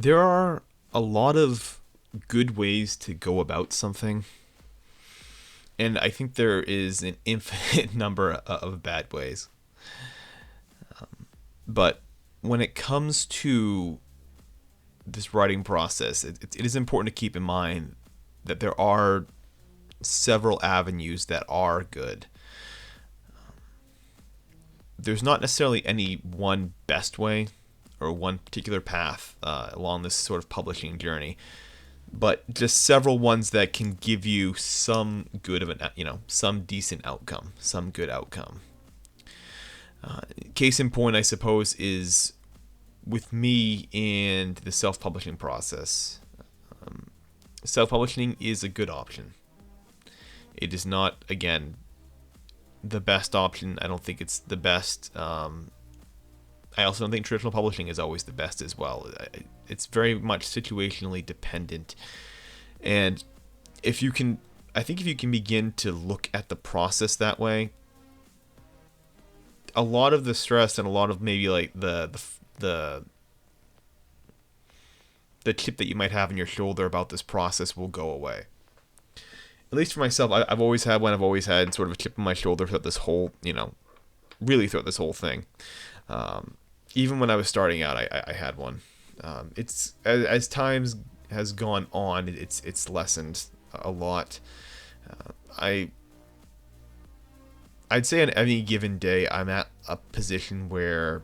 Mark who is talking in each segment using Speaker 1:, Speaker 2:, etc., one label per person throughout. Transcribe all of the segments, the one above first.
Speaker 1: There are a lot of good ways to go about something, and I think there is an infinite number of bad ways. But when it comes to this writing process, it is important to keep in mind that there are several avenues that are good. There's not necessarily any one best way or one particular path along this sort of publishing journey, but just several ones that can give you some good of an, some decent outcome, some good outcome. Case in point, I suppose, is with me and the self-publishing process. Self-publishing is a good option. It is not, again, the best option. I don't think it's the best. I also don't think traditional publishing is always the best as well. It's very much situationally dependent. And if you can, I think if you can begin to look at the process that way, a lot of the stress and a lot of maybe like the chip that you might have in your shoulder about this process will go away. At least for myself, I've always had one. I've always had sort of a chip on my shoulder throughout this whole, really throughout this whole thing. Even when I was starting out, I had one. It's as times has gone on, it's lessened a lot. I I'd say on any given day, I'm at a position where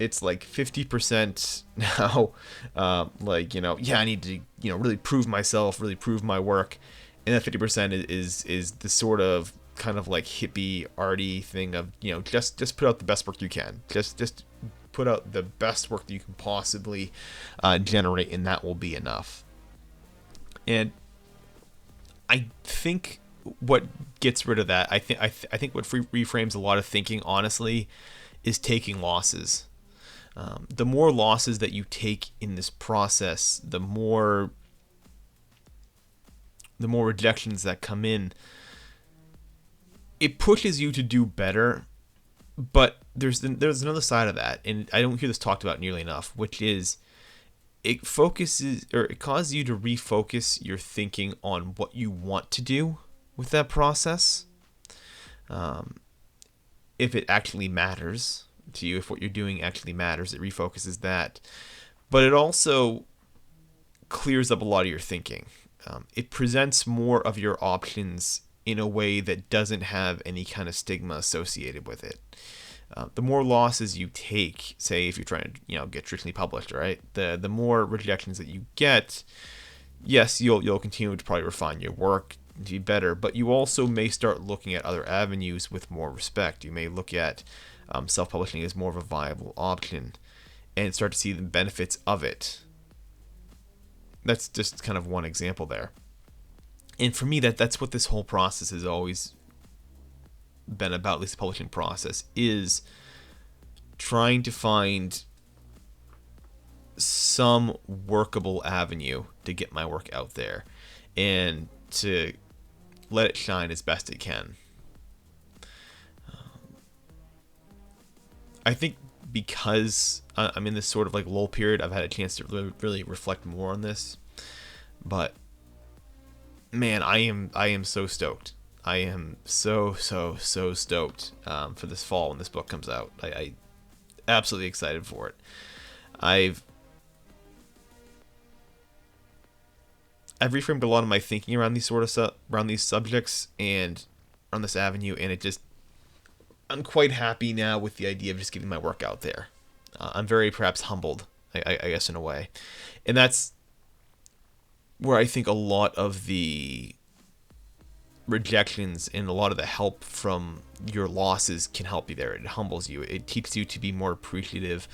Speaker 1: it's like 50% now. Yeah, I need to, really prove myself, really prove my work. And that 50% is the sort of kind of like hippie arty thing of, just put out the best work you can. Just put out the best work that you can possibly generate, and that will be enough. And I think what gets rid of that, I think what reframes a lot of thinking, honestly, is taking losses. The more losses that you take in this process, the more rejections that come in. It pushes you to do better, but there's another side of that, and I don't hear this talked about nearly enough, which is it causes you to refocus your thinking on what you want to do with that process. If it actually matters to you, if what you're doing actually matters, it refocuses that. But it also clears up a lot of your thinking. It presents more of your options in a way that doesn't have any kind of stigma associated with it. The more losses you take, say if you're trying to get traditionally published, right? The more rejections that you get, yes, you'll continue to probably refine your work to be better, but you also may start looking at other avenues with more respect. You may look at self-publishing as more of a viable option and start to see the benefits of it. That's just kind of one example there. And for me, that's what this whole process has always been about, at least the publishing process, is trying to find some workable avenue to get my work out there and to let it shine as best it can. I think because I'm in this sort of like lull period, I've had a chance to really reflect more on this. But man, I am so stoked. I am so stoked for this fall when this book comes out. I absolutely excited for it. I've reframed a lot of my thinking around these around these subjects and on this avenue, and I'm quite happy now with the idea of just getting my work out there. I'm very perhaps humbled, I guess, in a way, and that's where I think a lot of the rejections and a lot of the help from your losses can help you there. It humbles you. It teaches you to be more appreciative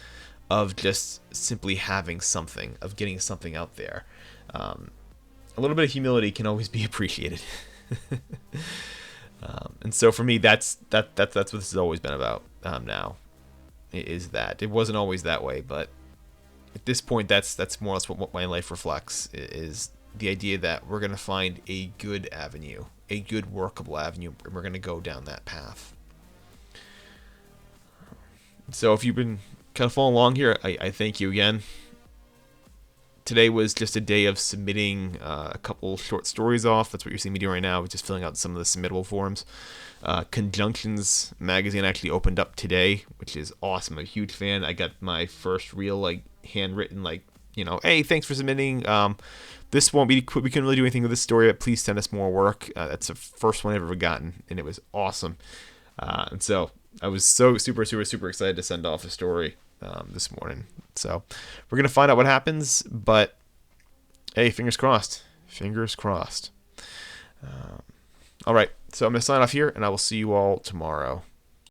Speaker 1: of just simply having something, of getting something out there. A little bit of humility can always be appreciated. And so for me, that's what this has always been about. Now, is that it wasn't always that way, but at this point, that's more or less what my life reflects. Is the idea that we're gonna find a good avenue, a good workable avenue, and we're gonna go down that path. So if you've been kind of following along here, I thank you again. Today was just a day of submitting a couple short stories off. That's what you're seeing me do right now, just filling out some of the submittable forms. Conjunctions magazine actually opened up today, which is awesome. I'm a huge fan. I got my first real like handwritten like, hey, thanks for submitting. This won't be, we can really do anything with this story, but please send us more work. That's the first one I've ever gotten, and it was awesome. And so I was so super excited to send off a story this morning. So we're gonna find out what happens, but hey, fingers crossed. Fingers crossed. All right, so I'm gonna sign off here, and I will see you all tomorrow.